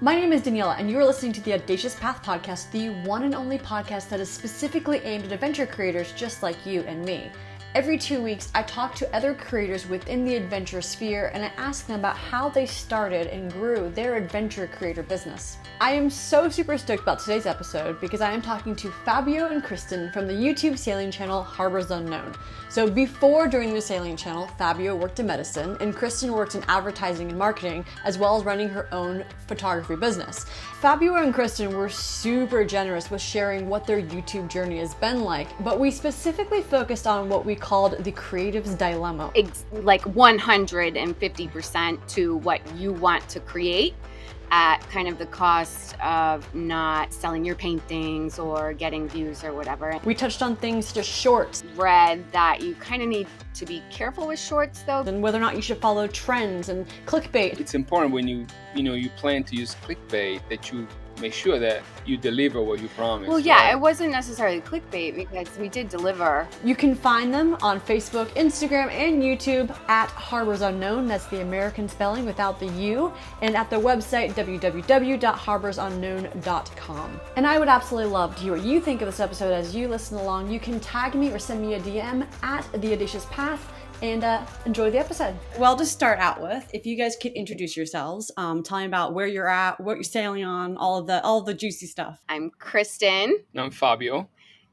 My name is Daniella, and you are listening to the Audacious Path podcast, the one and only podcast that is specifically aimed at adventure creators just like you and me. Every 2 weeks, I talk to other creators within the adventure sphere and I ask them about how they started and grew their adventure creator business. I am so super stoked about today's episode because I am talking to Fabio and Kristin from the YouTube sailing channel Harbors Unknown. So before joining the sailing channel, Fabio worked in medicine and Kristin worked in advertising and marketing, as well as running her own photography business. Fabio and Kristin were super generous with sharing what their YouTube journey has been like, but we specifically focused on what we called the creative's dilemma. Like 150% to what you want to create at kind of the cost of not selling your paintings or getting views or whatever. We touched on things such as shorts. Read that you kind of need to be careful with shorts though. And whether or not you should follow trends and clickbait. It's important when you plan to use clickbait that you make sure that you deliver what you promise. Well, yeah, It wasn't necessarily clickbait because we did deliver. You can find them on Facebook, Instagram, and YouTube at Harbors Unknown. That's the American spelling without the U. And at the website, www.harborsunknown.com. And I would absolutely love to hear what you think of this episode as you listen along. You can tag me or send me a DM at The Audacious Path. And enjoy the episode. Well, to start out with, if you guys could introduce yourselves, tell me about where you're at, what you're sailing on, all of the juicy stuff. I'm Kristin. And I'm Fabio.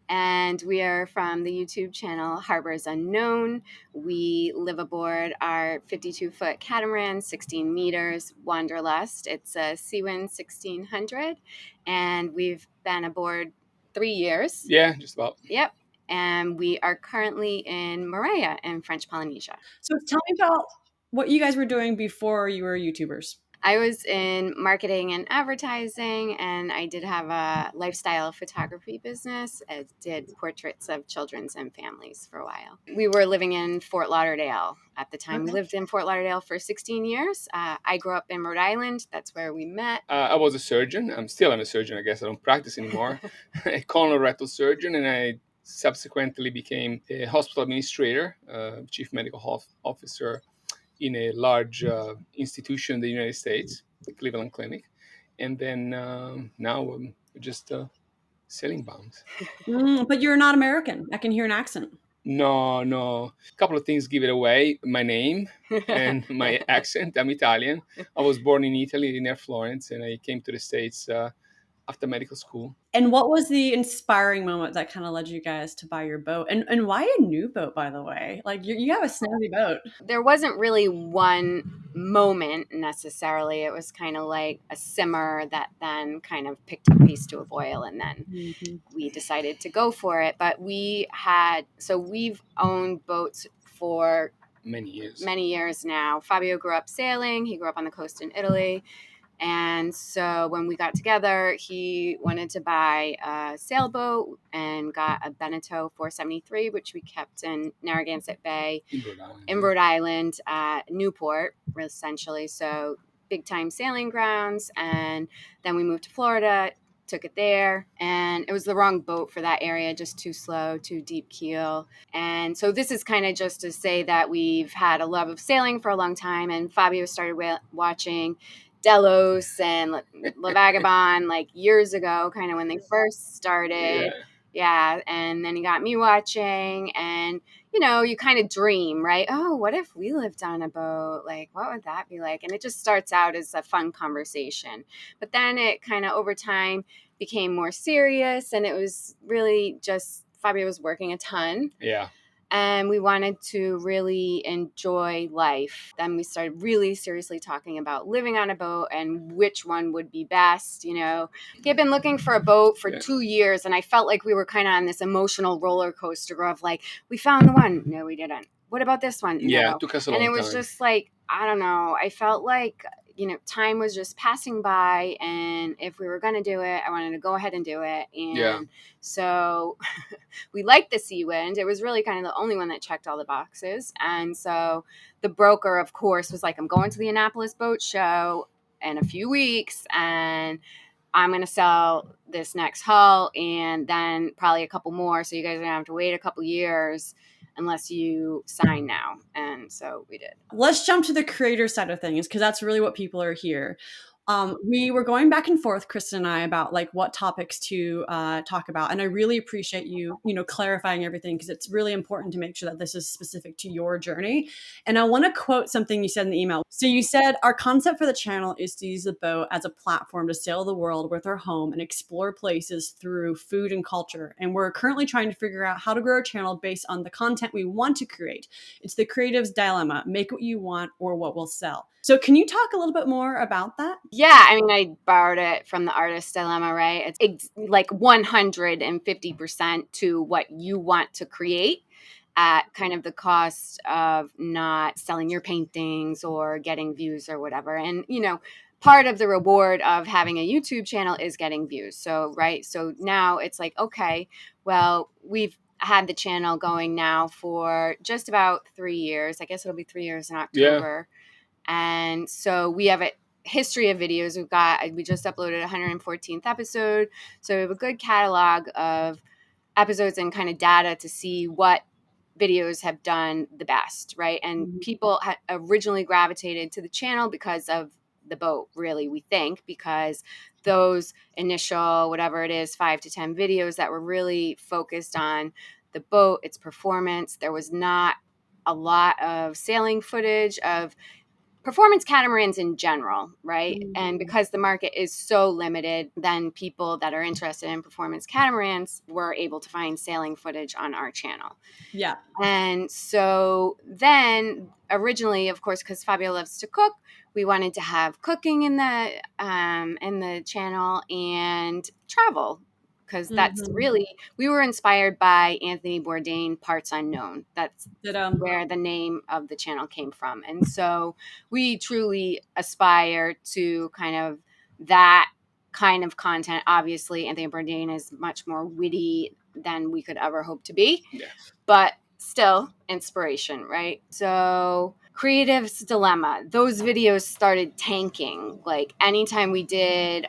And we are from the YouTube channel Harbors Unknown. We live aboard our 52-foot catamaran, 16 meters, Wanderlust. It's a Seawind 1600. And we've been aboard 3 years. Yeah, just about. Yep. And we are currently in Moorea in French Polynesia. So tell me about what you guys were doing before you were YouTubers. I was in marketing and advertising, and I did have a lifestyle photography business. I did portraits of children and families for a while. We were living in Fort Lauderdale at the time. Okay. We lived in Fort Lauderdale for 16 years. I grew up in Rhode Island. That's where we met. I was a surgeon. I'm a surgeon, I guess. I don't practice anymore. A colorectal surgeon, and I subsequently became a hospital administrator, chief medical officer in a large institution in the United States, the Cleveland Clinic. And then now I'm just selling bombs. But you're not American. I can hear an accent. No. A couple of things give it away. My name and my accent. I'm Italian. I was born in Italy, near Florence, and I came to the States after medical school. And what was the inspiring moment that kind of led you guys to buy your boat? And why a new boat, by the way? Like you have a snazzy boat. There wasn't really one moment necessarily. It was kind of like a simmer that then kind of picked up pace to a boil, and then we decided to go for it. But we've owned boats for many years now. Fabio grew up sailing. He grew up on the coast in Italy. And so when we got together, he wanted to buy a sailboat and got a Beneteau 473, which we kept in Narragansett Bay in Rhode Island at Newport, essentially. So big time sailing grounds. And then we moved to Florida, took it there, and it was the wrong boat for that area, just too slow, too deep keel. And so this is kind of just to say that we've had a love of sailing for a long time, and Fabio started watching Delos and La Vagabond like years ago, kind of when they first started. Yeah. And then he got me watching, and you kind of dream, right? Oh, what if we lived on a boat? Like, what would that be like? And it just starts out as a fun conversation. But then it kind of over time became more serious, and it was really just Fabio was working a ton. Yeah. And we wanted to really enjoy life. Then we started really seriously talking about living on a boat and which one would be best. He had been looking for a boat for 2 years, and I felt like we were kind of on this emotional roller coaster of like, we found the one. No, we didn't. What about this one? Yeah, no. It took us a long time. And it was just like, I don't know. I felt like, time was just passing by, and if we were going to do it, I wanted to go ahead and do it. And so we liked the Seawind. It was really kind of the only one that checked all the boxes. And so the broker, of course, was like, I'm going to the Annapolis Boat Show in a few weeks, and I'm going to sell this next hull and then probably a couple more. So you guys are going to have to wait a couple years unless you sign now. And so we did. Let's jump to the creator side of things, because that's really what people are here. We were going back and forth, Kristin and I, about like what topics to talk about. And I really appreciate you, clarifying everything, because it's really important to make sure that this is specific to your journey. And I want to quote something you said in the email. So you said, our concept for the channel is to use the boat as a platform to sail the world with our home and explore places through food and culture. And we're currently trying to figure out how to grow a channel based on the content we want to create. It's the creative's dilemma: make what you want or what will sell. So can you talk a little bit more about that? Yeah, I mean, I borrowed it from the artist dilemma, right? It's like 150% to what you want to create at kind of the cost of not selling your paintings or getting views or whatever. And, part of the reward of having a YouTube channel is getting views. So, right. So now it's like, okay, well, we've had the channel going now for just about 3 years. I guess it'll be 3 years in October. And so we have a history of videos. We just uploaded 114th episode. So we have a good catalog of episodes and kind of data to see what videos have done the best, right? And people originally gravitated to the channel because of the boat, really, we think, because those initial, whatever it is, 5 to 10 videos that were really focused on the boat, its performance. There was not a lot of sailing footage of performance catamarans in general, right? And because the market is so limited, then people that are interested in performance catamarans were able to find sailing footage on our channel. Yeah. And so then originally, of course, because Fabio loves to cook, we wanted to have cooking in the channel and travel, because that's really, we were inspired by Anthony Bourdain, Parts Unknown. That's where the name of the channel came from. And so we truly aspire to kind of that kind of content. Obviously, Anthony Bourdain is much more witty than we could ever hope to be, but still inspiration, right? So Creative's Dilemma, those videos started tanking. Like anytime we did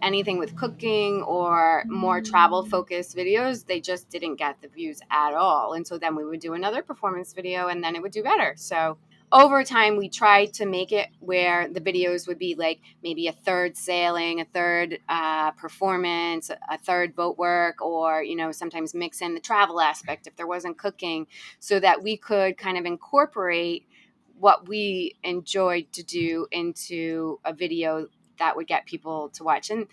anything with cooking or more travel focused videos, they just didn't get the views at all. And so then we would do another performance video and then it would do better. So over time, we tried to make it where the videos would be like maybe a third sailing, a third performance, a third boat work, or, sometimes mix in the travel aspect if there wasn't cooking, so that we could kind of incorporate what we enjoyed to do into a video that would get people to watch. And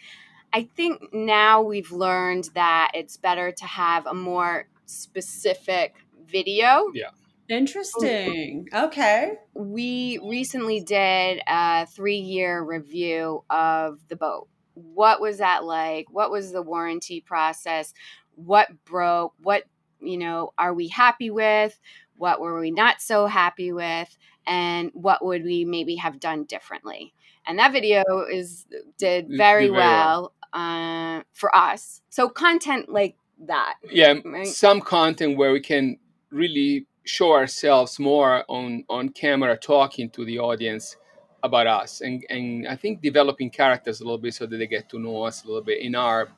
I think now we've learned that it's better to have a more specific video. Yeah. Interesting. Okay. We recently did a 3-year review of the boat. What was that like? What was the warranty process? What broke? What, are we happy with? What were we not so happy with? And what would we maybe have done differently? And that video did very well for us. So content like that. Yeah, right? Some content where we can really show ourselves more on camera, talking to the audience about us, and I think developing characters a little bit so that they get to know us a little bit in our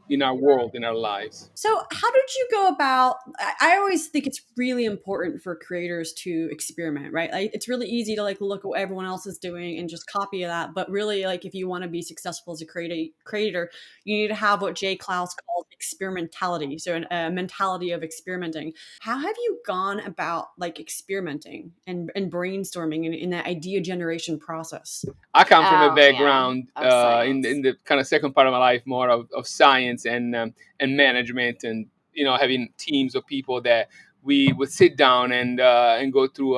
world, in our lives. So how did you go about, I always think it's really important for creators to experiment, right? Like it's really easy to like look at what everyone else is doing and just copy that. But really, like if you want to be successful as a creator, you need to have what Jay Klaus called experimentality. So a mentality of experimenting. How have you gone about like experimenting and brainstorming in that idea generation process? I come from a background of in the kind of second part of my life, more of science and management, and having teams of people that we would sit down and go through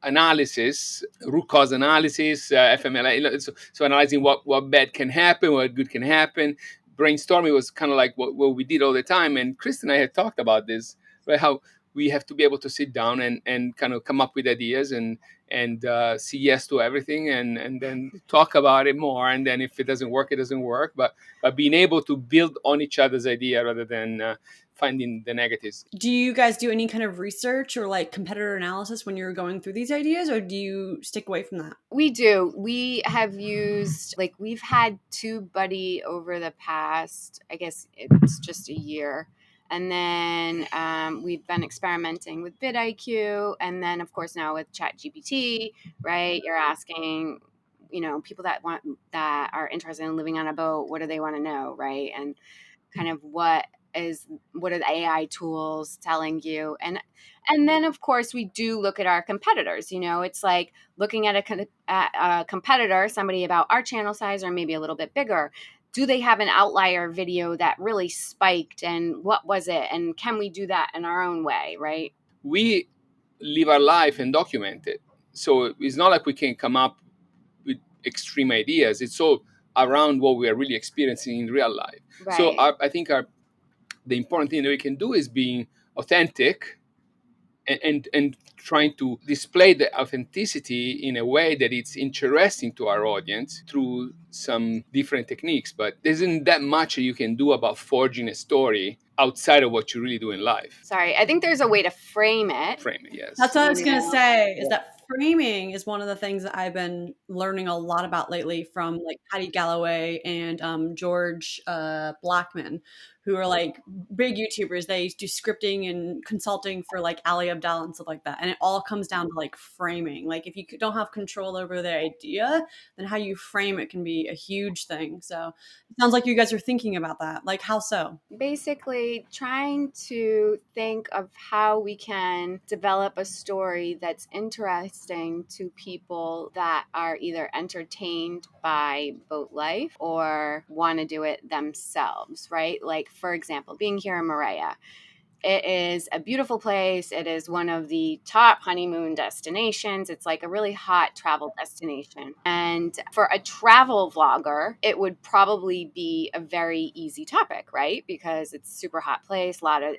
analysis, root cause analysis, FMLA. So analyzing what bad can happen, what good can happen. Brainstorming was kind of like what we did all the time. And Kristin and I had talked about this, right? How we have to be able to sit down and kind of come up with ideas and say yes to everything, and then talk about it more. And then if it doesn't work, it doesn't work. But being able to build on each other's idea rather than finding the negatives. Do you guys do any kind of research or like competitor analysis when you're going through these ideas, or do you stick away from that? We do. We have used, we've had TubeBuddy over the past, I guess it's just a year. And then we've been experimenting with vidIQ. And then, of course, now with ChatGPT, right? You're asking, people that are interested in living on a boat, what do they want to know, right? And kind of what are the AI tools telling you? And then of course we do look at our competitors. It's like looking at a competitor, somebody about our channel size or maybe a little bit bigger. Do they have an outlier video that really spiked, and what was it? And can we do that in our own way, right? We live our life and document it. So it's not like we can come up with extreme ideas. It's all around what we are really experiencing in real life. Right. So I think the important thing that we can do is being authentic and trying to display the authenticity in a way that it's interesting to our audience through some different techniques. But there isn't that much you can do about forging a story outside of what you really do in life. Sorry, I think there's a way to frame it. Frame it, yes. That's what I was going to say, is that framing is one of the things that I've been learning a lot about lately from like Patty Galloway and George Blackman, who are like big YouTubers. They do scripting and consulting for like Ali Abdaal and stuff like that. And it all comes down to like framing. Like if you don't have control over the idea, then how you frame it can be a huge thing. So it sounds like you guys are thinking about that. Like how so? Basically trying to think of how we can develop a story that's interesting to people that are either entertained by boat life or want to do it themselves, right? Like, for example, being here in Moorea. It is a beautiful place. It is one of the top honeymoon destinations. It's like a really hot travel destination. And for a travel vlogger, it would probably be a very easy topic, right? Because it's a super hot place, a lot of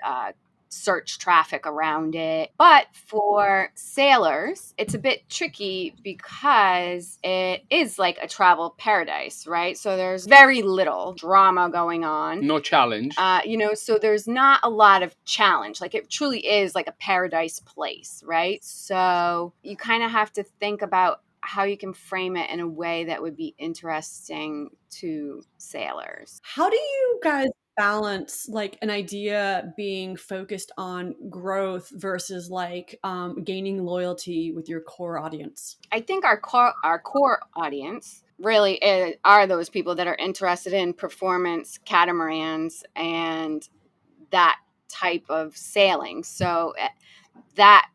search traffic around it. But for sailors, it's a bit tricky because it is like a travel paradise, right? So there's very little drama going on. No challenge. So there's not a lot of challenge. Like it truly is like a paradise place, right? So you kind of have to think about how you can frame it in a way that would be interesting to sailors. How do you guys balance like an idea being focused on growth versus like gaining loyalty with your core audience? I think our core audience really are those people that are interested in performance catamarans and that type of sailing. So that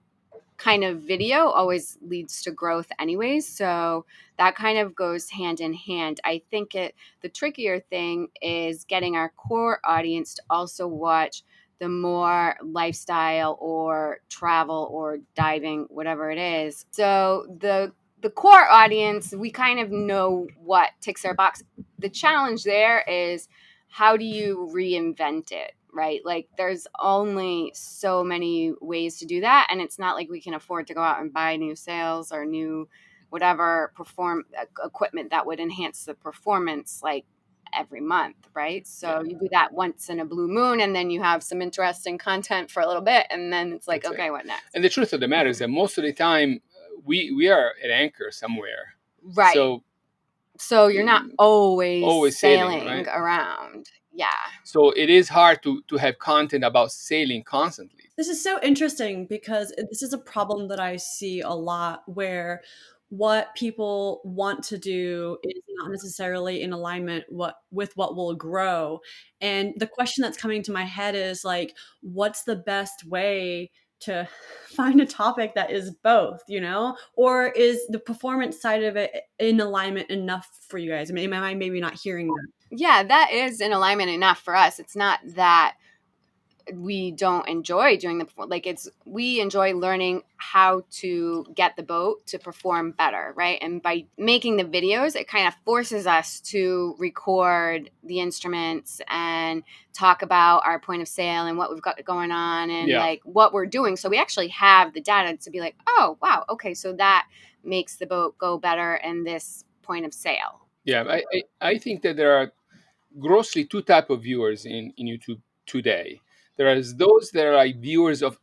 kind of video always leads to growth anyways. So that kind of goes hand in hand. I think the trickier thing is getting our core audience to also watch the more lifestyle or travel or diving, whatever it is. So the core audience, we kind of know what ticks their box. The challenge there is how do you reinvent it? Right? Like there's only so many ways to do that. And it's not like we can afford to go out and buy new sails or new whatever equipment that would enhance the performance like every month, right? So you do that once in a blue moon and then you have some interesting content for a little bit and then it's like, okay, what next? And the truth of the matter is that most of the time we are at anchor somewhere. Right. So you're not always sailing right? around. Yeah. So it is hard to have content about sailing constantly. This is so interesting because this is a problem that I see a lot where what people want to do is not necessarily in alignment with what will grow. And the question that's coming to my head is like, what's the best way to find a topic that is both, or is the performance side of it in alignment enough for you guys? I mean, am I maybe not hearing that? Yeah, that is in alignment enough for us. It's not that we don't enjoy doing we enjoy learning how to get the boat to perform better, right? And by making the videos, it kind of forces us to record the instruments and talk about our point of sail and what we've got going on and like what we're doing. So we actually have the data to be like, oh, wow, okay, so that makes the boat go better in this point of sail. Yeah, I think that there are grossly two types of viewers in YouTube today. There are those that are like viewers of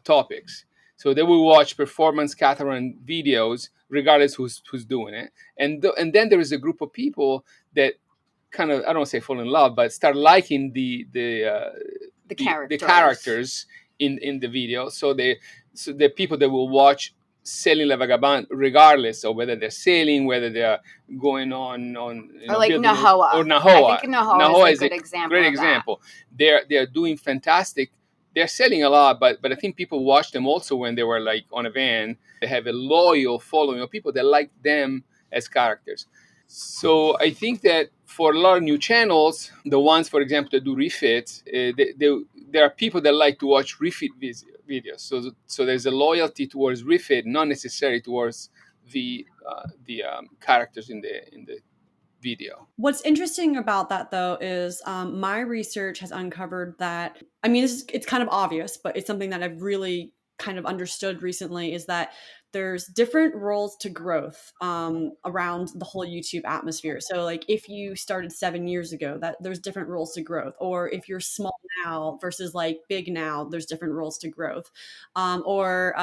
topics. So they will watch performance catamaran videos regardless who's doing it. And then there is a group of people that kind of, I don't want to say fall in love, but start liking the characters in the video. So the people that will watch selling La Vagabond, regardless of whether they're sailing, whether they're going on or like building Nahoa. or I Nahoa. think Nahoa is a good example. Great example. They're doing fantastic. They're selling a lot, but I think people watch them also when they were like on a van. They have a loyal following of people that like them as characters. So I think that for a lot of new channels, the ones, for example, that do refits, there are people that like to watch refit videos. So there's a loyalty towards refit, not necessarily towards the characters in the video. What's interesting about that, though, is my research has uncovered that, I mean, it's kind of obvious, but it's something that I've really kind of understood recently, is that there's different roles to growth around the whole YouTube atmosphere. So like if you started 7 years ago, that there's different roles to growth. Or if you're small now versus like big now, there's different roles to growth. Or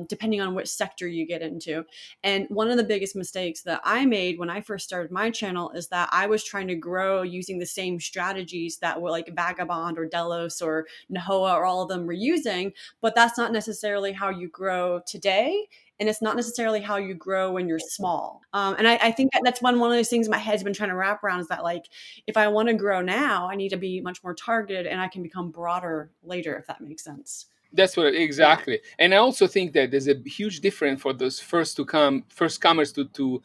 depending on which sector you get into. And one of the biggest mistakes that I made when I first started my channel is that I was trying to grow using the same strategies that were like Vagabond or Delos or Nahoa or all of them were using, but that's not necessarily how you grow today. And it's not necessarily how you grow when you're small. And I think that's one of those things my head's been trying to wrap around, is that like, if I want to grow now, I need to be much more targeted, and I can become broader later, if that makes sense. That's what exactly. And I also think that there's a huge difference for those first comers to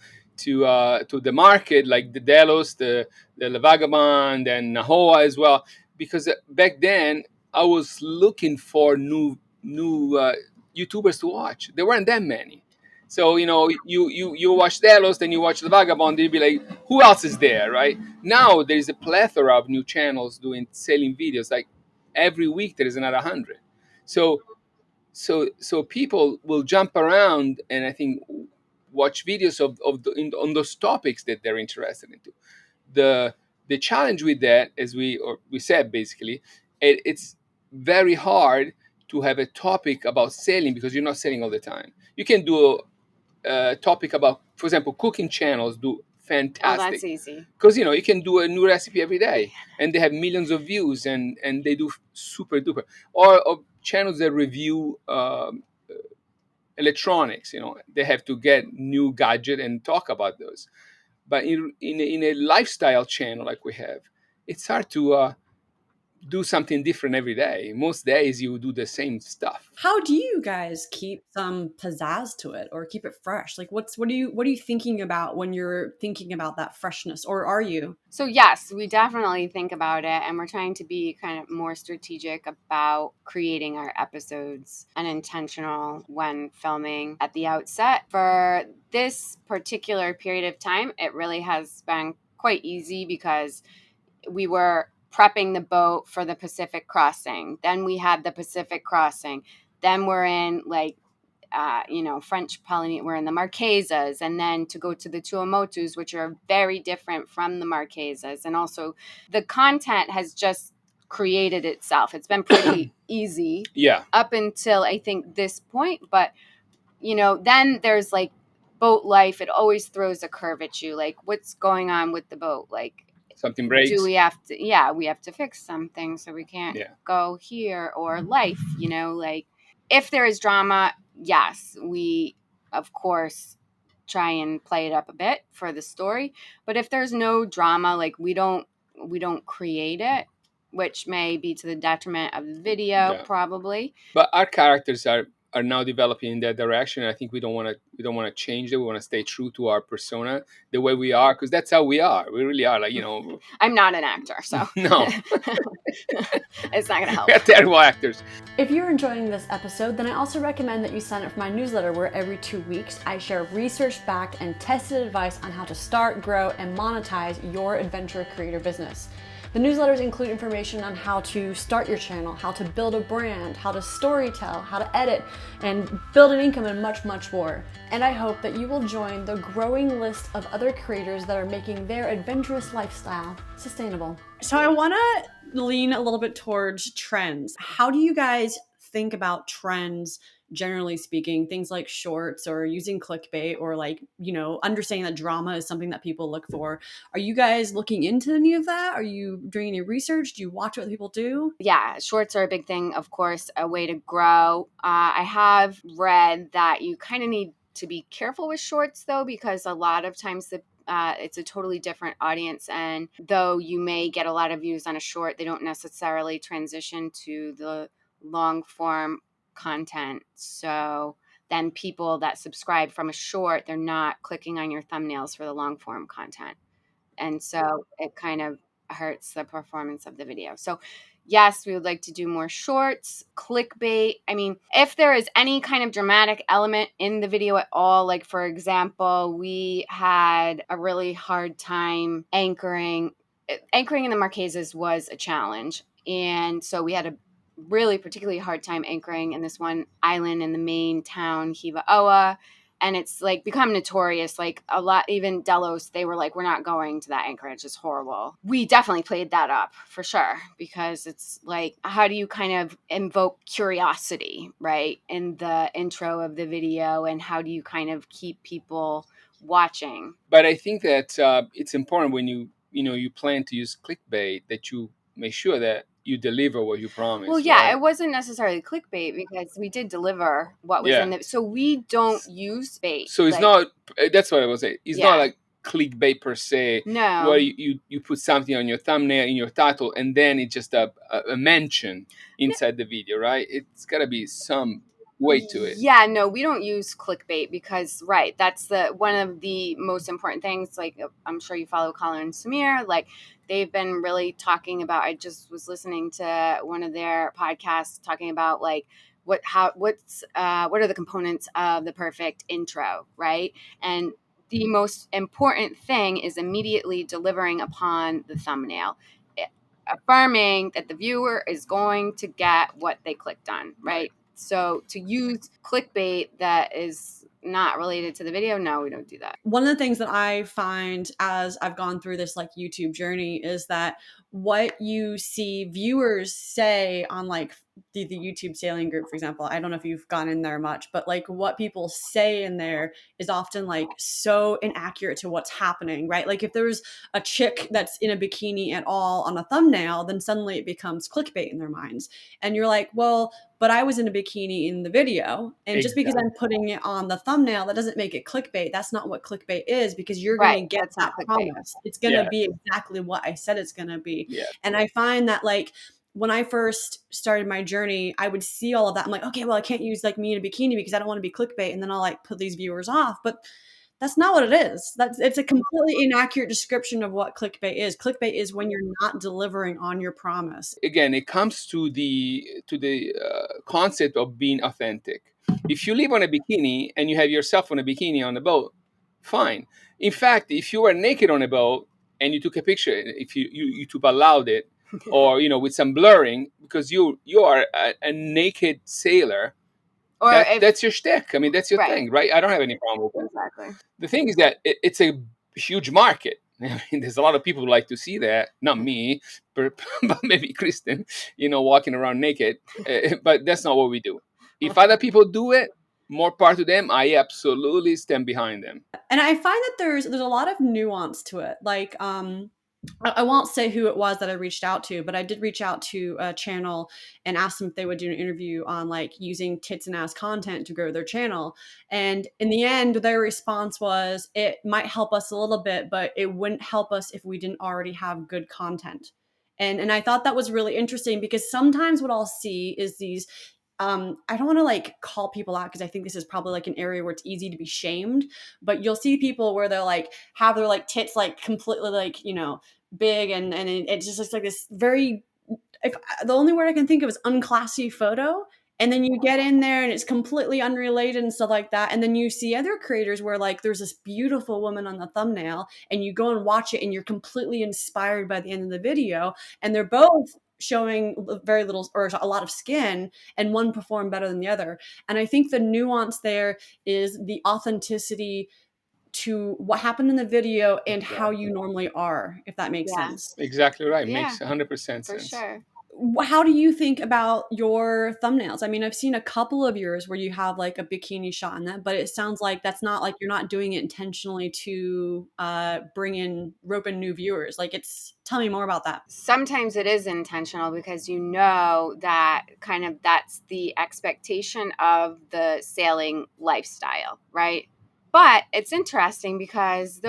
the market, like the Delos, the Vagabond, and Nahoa as well. Because back then I was looking for new YouTubers to watch. There weren't that many. So you watch Delos, then you watch the Vagabond, you'd be like, who else is there, right? Now there is a plethora of new channels doing selling videos. Like every week there is another 100. So people will jump around and I think watch videos on those topics that they're interested into. The challenge with that, as we said, basically, it's very hard to have a topic about selling because you're not selling all the time. You can do a topic about, for example, cooking channels do fantastic. Oh, that's easy. Because you can do a new recipe every day, and they have millions of views, and they do super duper. Or channels that review electronics, they have to get new gadget and talk about those. But in a lifestyle channel like we have, it's hard to do something different every day. Most days you do the same stuff. How do you guys keep some pizzazz to it or keep it fresh? Like what are you thinking about when you're thinking about that freshness, or are you? So yes, we definitely think about it, and we're trying to be kind of more strategic about creating our episodes and intentional when filming at the outset. For this particular period of time, it really has been quite easy because we were prepping the boat for the Pacific crossing. Then we had the Pacific crossing. Then we're in French Polynesia, we're in the Marquesas, and then to go to the Tuamotus, which are very different from the Marquesas. And also the content has just created itself. It's been pretty easy up until I think this point. But, then there's like boat life. It always throws a curve at you. Like, what's going on with the boat? Like, something breaks. Do we have to? We have to fix something, so we can't go here. Or life, like if there is drama, yes, we of course try and play it up a bit for the story. But if there's no drama, like we don't create it, which may be to the detriment of the video, probably. But our characters are now developing in that direction. I think we don't want to change it. We want to stay true to our persona, the way we are, because that's how we are. We really are. Like, I'm not an actor, so no, it's not gonna help. We're terrible actors. If you're enjoying this episode, then I also recommend that you sign up for my newsletter, where every 2 weeks I share research-backed and tested advice on how to start, grow, and monetize your adventure creator business. The newsletters include information on how to start your channel, how to build a brand, how to storytell, how to edit, and build an income, and much, much more. And I hope that you will join the growing list of other creators that are making their adventurous lifestyle sustainable. So I want to lean a little bit towards trends. How do you guys think about trends generally speaking, things like shorts or using clickbait or like, understanding that drama is something that people look for. Are you guys looking into any of that? Are you doing any research? Do you watch what people do? Yeah, shorts are a big thing, of course, a way to grow. I have read that you kind of need to be careful with shorts, though, because a lot of times it's a totally different audience. And though you may get a lot of views on a short, they don't necessarily transition to the long form content. So then people that subscribe from a short, they're not clicking on your thumbnails for the long form content. And so it kind of hurts the performance of the video. So yes, we would like to do more shorts, clickbait. I mean, if there is any kind of dramatic element in the video at all, like for example, we had a really hard time anchoring. Anchoring in the Marquesas was a challenge. And so we had a really particularly hard time anchoring in this one island in the main town, Hiva-Oa. And it's like become notorious. Like a lot, even Delos, they were like, we're not going to that anchorage. It's horrible. We definitely played that up for sure, because it's like, how do you kind of invoke curiosity, right, in the intro of the video? And how do you kind of keep people watching? But I think that it's important when you plan to use clickbait that you make sure that you deliver what you promise. Well, yeah, right? it wasn't necessarily clickbait because we did deliver what was in Yeah. it. So we don't use bait. So it's like, not. That's what I was saying. It's Yeah. not like clickbait per se, No. where you put something on your thumbnail, in your title, and then it's just a mention inside the video, right? It's got to be some way to it. Yeah, no, we don't use clickbait because, right, that's one of the most important things. Like, I'm sure you follow Colin and Samir. Like, they've been really talking about. I just was listening to one of their podcasts talking about like what are the components of the perfect intro, right? And the most important thing is immediately delivering upon the thumbnail, affirming that the viewer is going to get what they clicked on, right? So to use clickbait that is not related to the video, no, we don't do that. One of the things that I find as I've gone through this like YouTube journey is that what you see viewers say on like the YouTube sailing group, for example, I don't know if you've gone in there much, but like what people say in there is often like so inaccurate to what's happening, right? Like if there's a chick that's in a bikini at all on a thumbnail, then suddenly it becomes clickbait in their minds. And you're like, well, but I was in a bikini in the video. And just because I'm putting it on the thumbnail, that doesn't make it clickbait. That's not what clickbait is, because you're going to get That's that not clickbait. promise. It's going to be exactly what I said it's going to be. Yeah. And I find that like when I first started my journey, I would see all of that. I'm like, okay, well, I can't use like me in a bikini because I don't want to be clickbait. And then I'll like put these viewers off. But that's not what it is. It's a completely inaccurate description of what clickbait is. Clickbait is when you're not delivering on your promise. Again, it comes to the concept of being authentic. If you live on a bikini and you have yourself on a bikini on the boat, fine. In fact, if you were naked on a boat and you took a picture, if YouTube allowed it, or with some blurring, because you are a naked sailor, Or that's your shtick. I mean, that's your thing, right? I don't have any problem with that. Exactly. The thing is that it's a huge market. I mean, there's a lot of people who like to see that. Not me, but maybe Kristin, walking around naked. But that's not what we do. If other people do it, more part to them. I absolutely stand behind them. And I find that there's a lot of nuance to it. Like, I won't say who it was that I reached out to, but I did reach out to a channel and ask them if they would do an interview on like using tits and ass content to grow their channel. And in the end, their response was, it might help us a little bit, but it wouldn't help us if we didn't already have good content. And I thought that was really interesting, because sometimes what I'll see is these I don't want to like call people out, because I think this is probably like an area where it's easy to be shamed, but you'll see people where they're like have their like tits like completely like, big, and it just looks like this very, the only word I can think of is unclassy photo. And then you get in there and it's completely unrelated and stuff like that. And then you see other creators where like there's this beautiful woman on the thumbnail, and you go and watch it and you're completely inspired by the end of the video. And they're both showing very little or a lot of skin, and one performed better than the other. And I think the nuance there is the authenticity to what happened in the video and how you normally are, if that makes sense. Exactly right. Yeah. Makes 100% For sense. sure. how do you think about your thumbnails? I mean, I've seen a couple of yours where you have like a bikini shot in that, but it sounds like that's not like you're not doing it intentionally to rope in new viewers. Like tell me more about that. Sometimes it is intentional because you know that kind of that's the expectation of the sailing lifestyle, right? But it's interesting because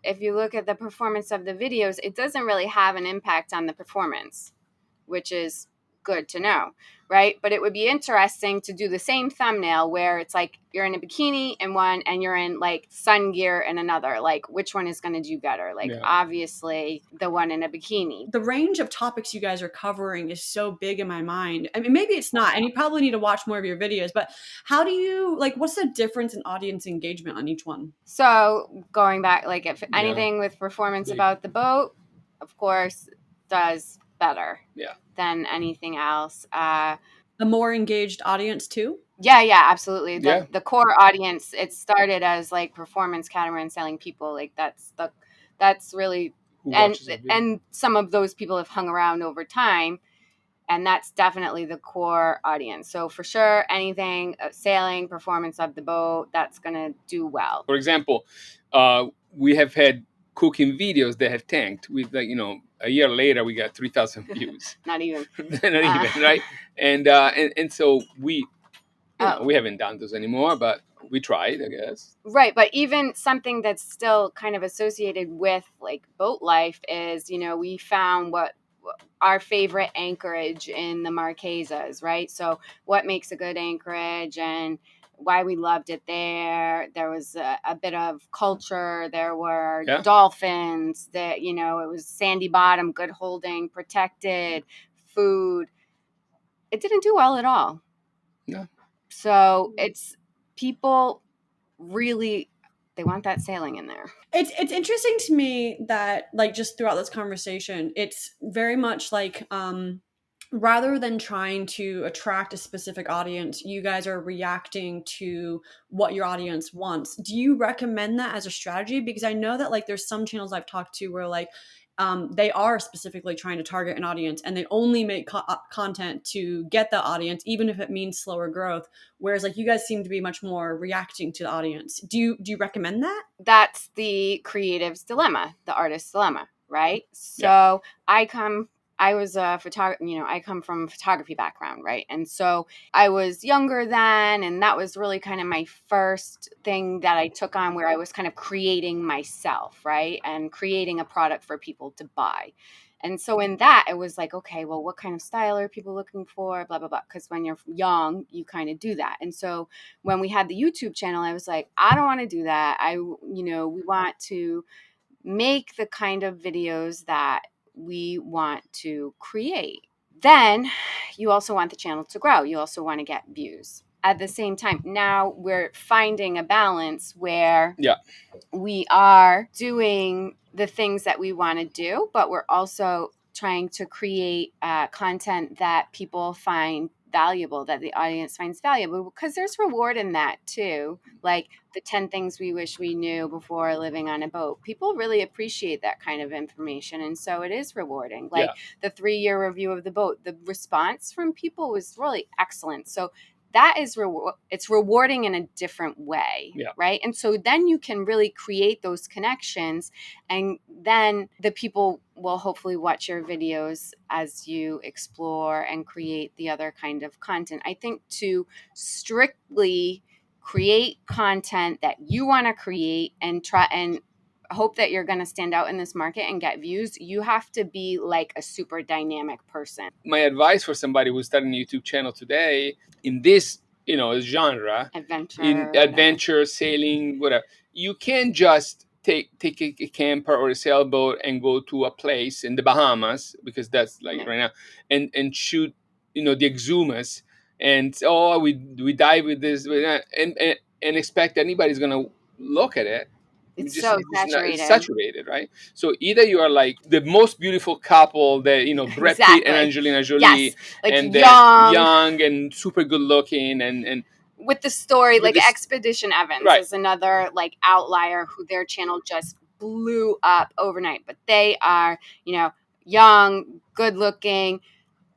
if you look at the performance of the videos, it doesn't really have an impact on the performance, which is good to know, right? But it would be interesting to do the same thumbnail where it's like you're in a bikini in one and you're in like sun gear in another. Like, which one is going to do better? Like, obviously, the one in a bikini. The range of topics you guys are covering is so big in my mind. I mean, maybe it's not, and you probably need to watch more of your videos, but how do you, like, what's the difference in audience engagement on each one? So going back, like if anything with performance about the boat, of course, does better than anything else. A more engaged audience too? Yeah, absolutely. The core audience, it started as like performance catamaran sailing people. Like that's really, and some of those people have hung around over time, and that's definitely the core audience. So for sure, anything sailing, performance of the boat, that's going to do well. For example, we have had cooking videos that have tanked with, like, a year later we got 3,000 views. Not even. Right? And so we haven't done those anymore, but we tried, I guess. Right, but even something that's still kind of associated with like boat life is, we found what our favorite anchorage in the Marquesas, right? So what makes a good anchorage and why we loved it there. There was a bit of culture. There were dolphins. That it was sandy bottom, good holding, protected, food. It didn't do well at all. No. So it's people really, they want that sailing in there. It's interesting to me that, like, just throughout this conversation, it's very much like rather than trying to attract a specific audience, you guys are reacting to what your audience wants. Do you recommend that as a strategy? Because I know that, like, there's some channels I've talked to where, like, they are specifically trying to target an audience and they only make content to get the audience, even if it means slower growth. Whereas, like, you guys seem to be much more reacting to the audience. Do you recommend that? That's the creative's dilemma, the artist's dilemma, right? So I was a photographer, I come from a photography background, right? And so I was younger then, and that was really kind of my first thing that I took on where I was kind of creating myself, right? And creating a product for people to buy. And so in that, it was like, okay, well, what kind of style are people looking for? Blah, blah, blah. Because when you're young, you kind of do that. And so when we had the YouTube channel, I was like, I don't want to do that. We want to make the kind of videos that we want to create. Then you also want the channel to grow. You also want to get views. At the same time, now we're finding a balance where we are doing the things that we want to do, but we're also trying to create content that people find valuable, that the audience finds valuable, because there's reward in that too. Like the 10 things we wish we knew before living on a boat. People really appreciate that kind of information. And so it is rewarding. Like the 3-year review of the boat, the response from people was really excellent. So that is it's rewarding in a different way, right? And so then you can really create those connections, and then the people will hopefully watch your videos as you explore and create the other kind of content. I think to strictly create content that you want to create and try and hope that you're going to stand out in this market and get views, you have to be like a super dynamic person. My advice for somebody who's starting a YouTube channel today in this, genre, adventure, sailing, whatever, you can't just take a camper or a sailboat and go to a place in the Bahamas, because that's like right now, and shoot, the exumas and we dive with this and expect anybody's gonna look at it. It's so saturated. It's saturated, right? So either you are like the most beautiful couple that, Brad Pitt and Angelina Jolie, like and young and super good looking, and with the story, like Expedition Evans is another like outlier who their channel just blew up overnight. But they are, young, good looking,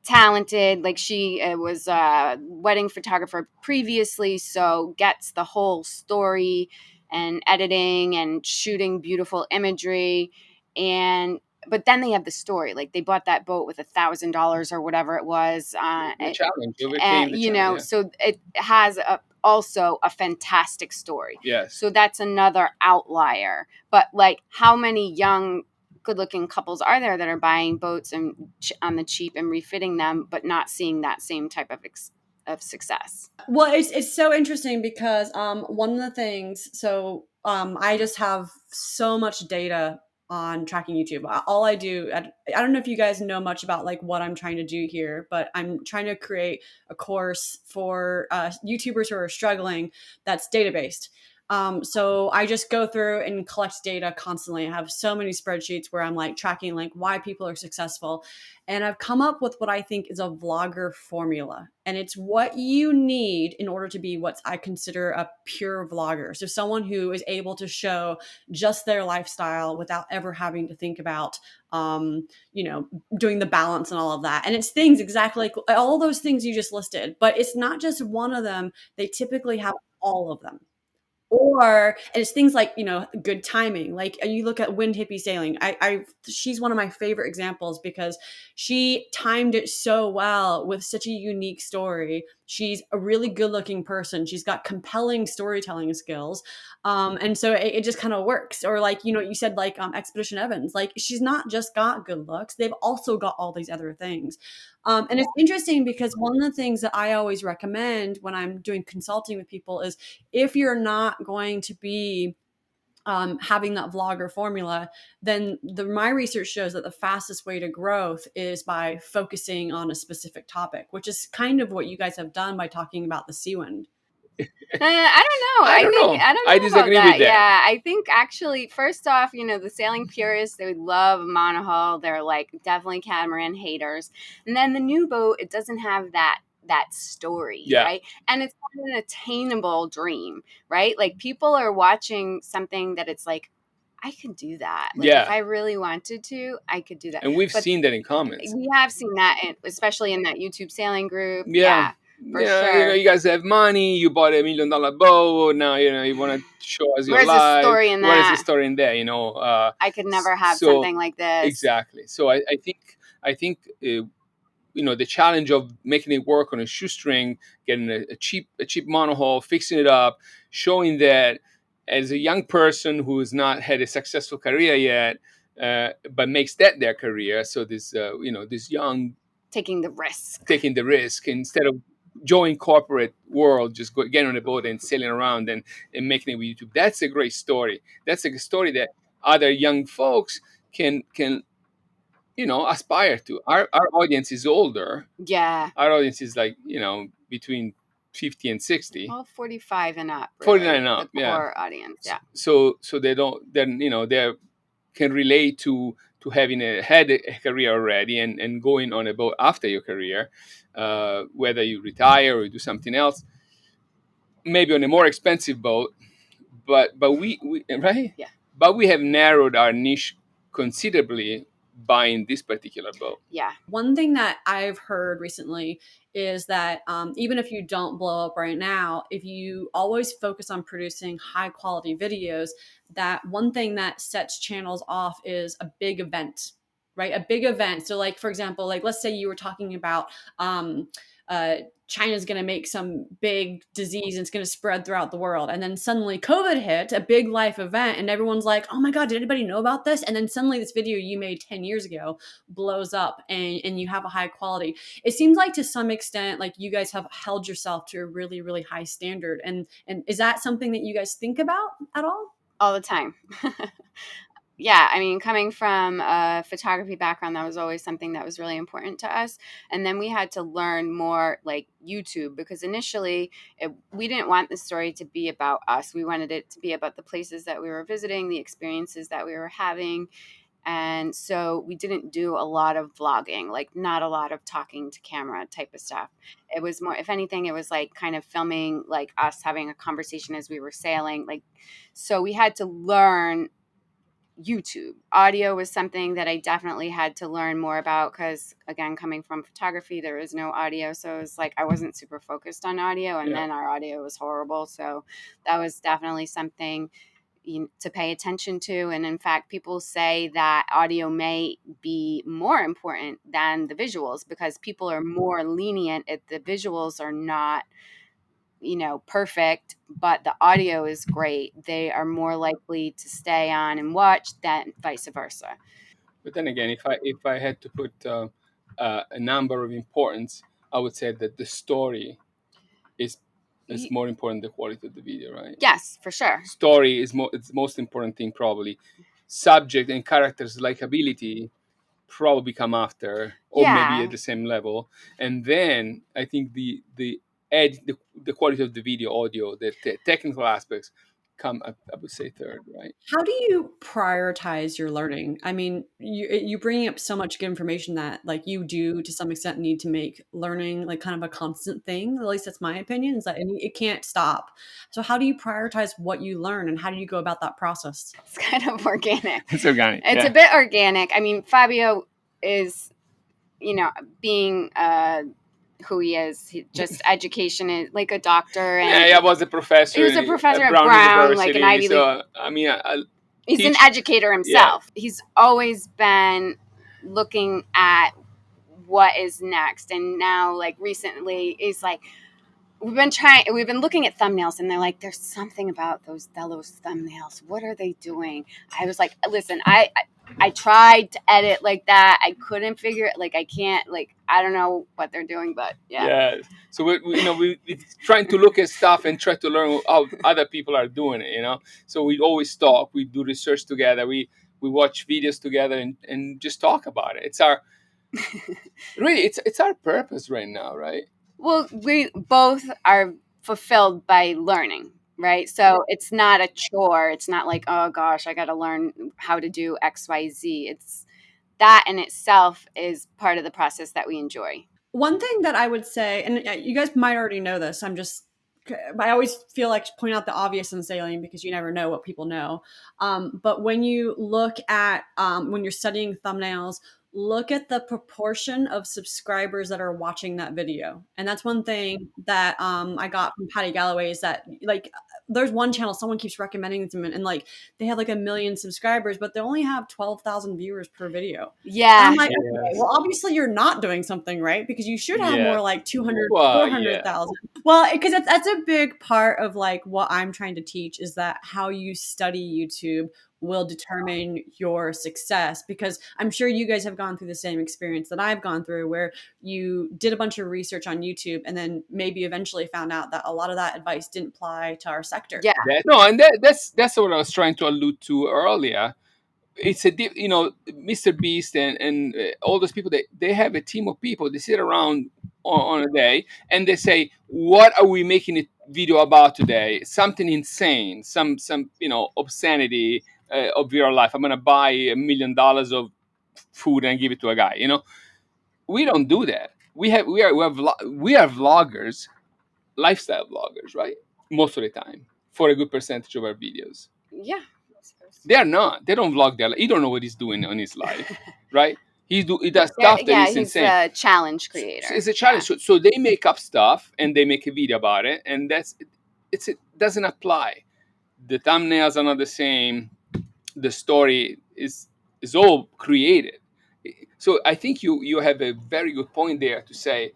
talented. Like she was a wedding photographer previously, so gets the whole story and editing and shooting beautiful imagery. And but then they have the story. Like they bought that boat with $1,000 or whatever it was. The challenge, you overcame the You challenge. know, Yeah. so it has also a fantastic story. Yes. So that's another outlier. But like, how many young, good-looking couples are there that are buying boats and on the cheap and refitting them, but not seeing that same type of success? Well, it's so interesting because one of the things, I just have so much data on tracking YouTube. All I do, I don't know if you guys know much about like what I'm trying to do here, but I'm trying to create a course for YouTubers who are struggling that's data based. So I just go through and collect data constantly. I have so many spreadsheets where I'm like tracking like why people are successful. And I've come up with what I think is a vlogger formula. And it's what you need in order to be what I consider a pure vlogger. So someone who is able to show just their lifestyle without ever having to think about, doing the balance and all of that. And it's things exactly like all those things you just listed, but it's not just one of them. They typically have all of them. Or and it's things like, good timing. Like you look at wind hippie sailing. She's one of my favorite examples because she timed it so well with such a unique story. She's a really good looking person. She's got compelling storytelling skills. And so it just kind of works. Or like, you said like Expedition Evans, like she's not just got good looks. They've also got all these other things. And it's interesting because one of the things that I always recommend when I'm doing consulting with people is if you're not going to be having that vlogger formula, then my research shows that the fastest way to growth is by focusing on a specific topic, which is kind of what you guys have done by talking about the Seawind. I don't know. I don't know. I don't know I about disagree with that. Yeah, I think actually, first off, the sailing purists, they would love monohull. They're like definitely catamaran haters. And then the new boat, it doesn't have that story, Yeah. right? And it's not an attainable dream, right? Like people are watching something that it's like, I could do that. Like Yeah. if I really wanted to, I could do that. And we've But seen that in comments. we have seen that, especially in that YouTube sailing group. Yeah. For sure. You guys have money. You bought $1 million boat. Now you want to show us your Where's life. the story in Where is that? the story in there? I could never have something like this. Exactly. So I think the challenge of making it work on a shoestring, getting a cheap monohull, fixing it up, showing that as a young person who has not had a successful career yet, but makes that their career. So this young taking the risk instead of joining corporate world, just getting on a boat and sailing around and making it with YouTube. That's a great story. That's a story that other young folks can aspire to. Our audience is older. Yeah. Our audience is like, between 50 and 60. Well, 45 and up. Really, 49 and up, the core audience. Yeah. So they don't, then, they can relate to having had a career already and going on a boat after your career, whether you retire or you do something else, maybe on a more expensive boat, but we right? Yeah. But we have narrowed our niche considerably buying this particular boat. Yeah. One thing that I've heard recently is that even if you don't blow up right now, if you always focus on producing high quality videos, that one thing that sets channels off is a big event, right? A big event. So like, for example, like let's say you were talking about China's going to make some big disease and it's going to spread throughout the world. And then suddenly COVID hit, a big life event, and everyone's like, oh my God, did anybody know about this? And then suddenly this video you made 10 years ago blows up and you have a high quality. It seems like to some extent, like you guys have held yourself to a really, really high standard. And is that something that you guys think about at all? All the time. Yeah, I mean, coming from a photography background, that was always something that was really important to us. And then we had to learn more like YouTube, because initially we didn't want the story to be about us. We wanted it to be about the places that we were visiting, the experiences that we were having. And so we didn't do a lot of vlogging, like not a lot of talking to camera type of stuff. It was more, if anything, it was like kind of filming like us having a conversation as we were sailing. So we had to learn YouTube. Audio was something that I definitely had to learn more about because, again, coming from photography, there is no audio. So it was like I wasn't super focused on audio, and then our audio was horrible. So that was definitely something to pay attention to. And in fact, people say that audio may be more important than the visuals because people are more lenient if the visuals are not perfect, but the audio is great. They are more likely to stay on and watch than vice versa. But then again, if I had to put a number of importance, I would say that the story is more important than the quality of the video, right? Yes, for sure. Story is it's the most important thing probably. Subject and characters likability probably come after, or maybe at the same level, and then I think the quality of the video, audio, the technical aspects come, I would say, third, right? How do you prioritize your learning? I mean, you bringing up so much good information that like you do to some extent need to make learning like kind of a constant thing. At least that's my opinion, is that it can't stop. So how do you prioritize what you learn and how do you go about that process? It's kind of organic. It's organic. It's a bit organic. I mean, Fabio is, being who he is. Just education is like a doctor. And I was a professor. He was a professor at Brown Brown, like an Ivy League. So I mean, he's an educator himself. Yeah. He's always been looking at what is next, and now, like recently, he's like, we've been looking at thumbnails, and they're like, there's something about those thumbnails. What are they doing? I was like, listen, I tried to edit like that. I couldn't figure it. Like, I can't, like, I don't know what they're doing, but yeah. Yeah. So we're trying to look at stuff and try to learn how other people are doing it, So we always talk, we do research together. We watch videos together and just talk about it. It's our, really, it's our purpose right now, right? Well, we both are fulfilled by learning, right? So it's not a chore. It's not like, oh gosh, I got to learn how to do X, Y, Z. It's that in itself is part of the process that we enjoy. One thing that I would say, and you guys might already know this, I always feel like to point out the obvious in sailing because you never know what people know. But when you look at, when you're studying thumbnails, look at the proportion of subscribers that are watching that video. And that's one thing that I got from Patty Galloway is that, like, there's one channel someone keeps recommending to them, and like they have like 1 million subscribers, but they only have 12,000 viewers per video. Yeah. And I'm like, okay, well, obviously you're not doing something right because you should have more like 200, 400,000. Well, because that's a big part of like what I'm trying to teach is that how you study YouTube will determine your success, because I'm sure you guys have gone through the same experience that I've gone through where you did a bunch of research on YouTube and then maybe eventually found out that a lot of that advice didn't apply to our sector. Yeah. No, and that's what I was trying to allude to earlier. It's Mr. Beast and all those people, they have a team of people. They sit around on a day and they say, what are we making a video about today? Something insane, some obscenity of your life. I'm gonna buy $1 million of food and give it to a guy. We don't do that. We are vloggers, lifestyle vloggers, right? Most of the time, for a good percentage of our videos. Yeah. They are not. They don't vlog their life. You don't know what he's doing on his life, right? He does stuff that is insane. He's a challenge creator. It's a challenge. Yeah. So they make up stuff and they make a video about it, and it doesn't apply. The thumbnails are not the same. The story is all created. So I think you have a very good point there to say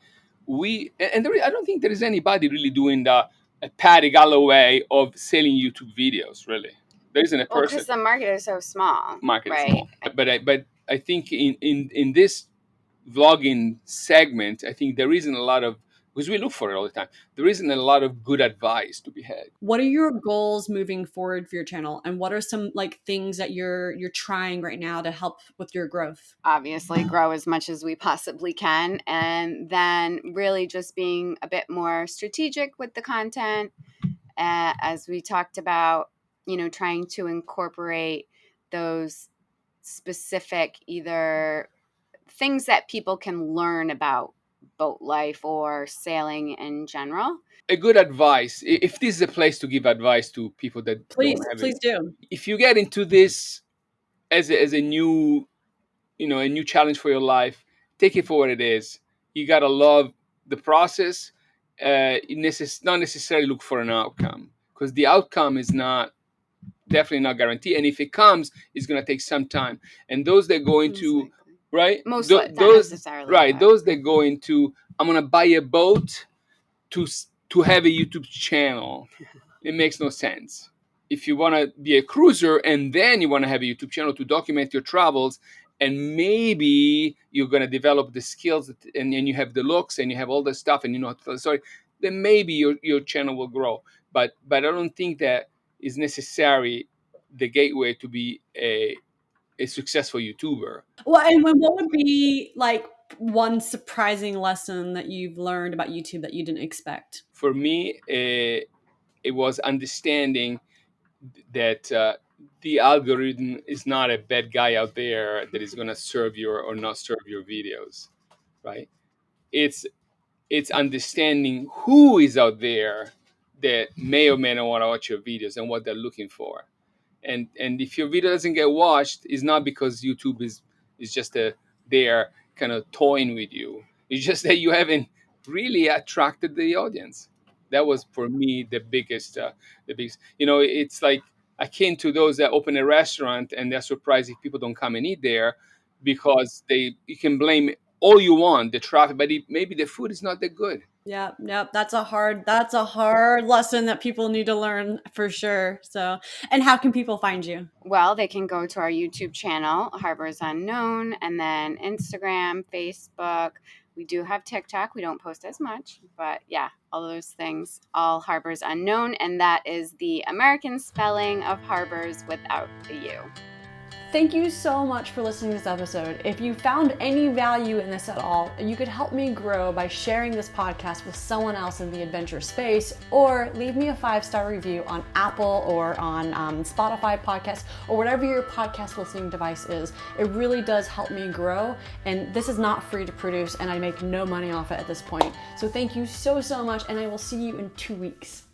I don't think there is anybody really doing a Patty Galloway of selling YouTube videos, really. There isn't a person. Because the market is so small. Right. But I think in this vlogging segment, I think there isn't a lot of, because we look for it all the time, there isn't a lot of good advice to be had. What are your goals moving forward for your channel, and what are some like things that you're trying right now to help with your growth? Obviously, grow as much as we possibly can, and then really just being a bit more strategic with the content, as we talked about. Trying to incorporate those specific either things that people can learn about boat life or sailing in general. A good advice, if this is a place to give advice to people that please do. If you get into this as a new, a new challenge for your life, take it for what it is. You gotta love the process. Not necessarily look for an outcome, because the outcome is definitely not guaranteed. And if it comes, it's gonna take some time. And those that go into right, not those necessarily. right, But those that go into, I'm gonna buy a boat to have a YouTube channel. It makes no sense. If you want to be a cruiser and then you want to have a YouTube channel to document your travels, and maybe you're going to develop the skills and you have the looks and you have all the stuff and you know how to tell the story, then maybe your channel will grow. But I don't think that is necessary the gateway to be a successful YouTuber. Well, and what would be like one surprising lesson that you've learned about YouTube that you didn't expect? For me, it was understanding that the algorithm is not a bad guy out there that is going to serve your or not serve your videos, right? It's understanding who is out there that may or may not want to watch your videos and what they're looking for. And if your video doesn't get watched, it's not because YouTube is just there kind of toying with you. It's just that you haven't really attracted the audience. That was for me the biggest. It's like akin to those that open a restaurant and they're surprised if people don't come and eat there, because you can blame all you want the traffic, but maybe the food is not that good. Yeah, that's a hard lesson that people need to learn for sure. So, and how can people find you? well, they can go to our YouTube channel, Harbors Unknown, and then Instagram, Facebook. We do have TikTok. We don't post as much, but yeah, all those things, all Harbors Unknown. And that is the American spelling of harbors without the U. Thank you so much for listening to this episode. If you found any value in this at all, you could help me grow by sharing this podcast with someone else in the adventure space, or leave me a 5-star review on Apple or on Spotify podcast, or whatever your podcast listening device is. It really does help me grow, and this is not free to produce, and I make no money off it at this point. So thank you so much, and I will see you in 2 weeks.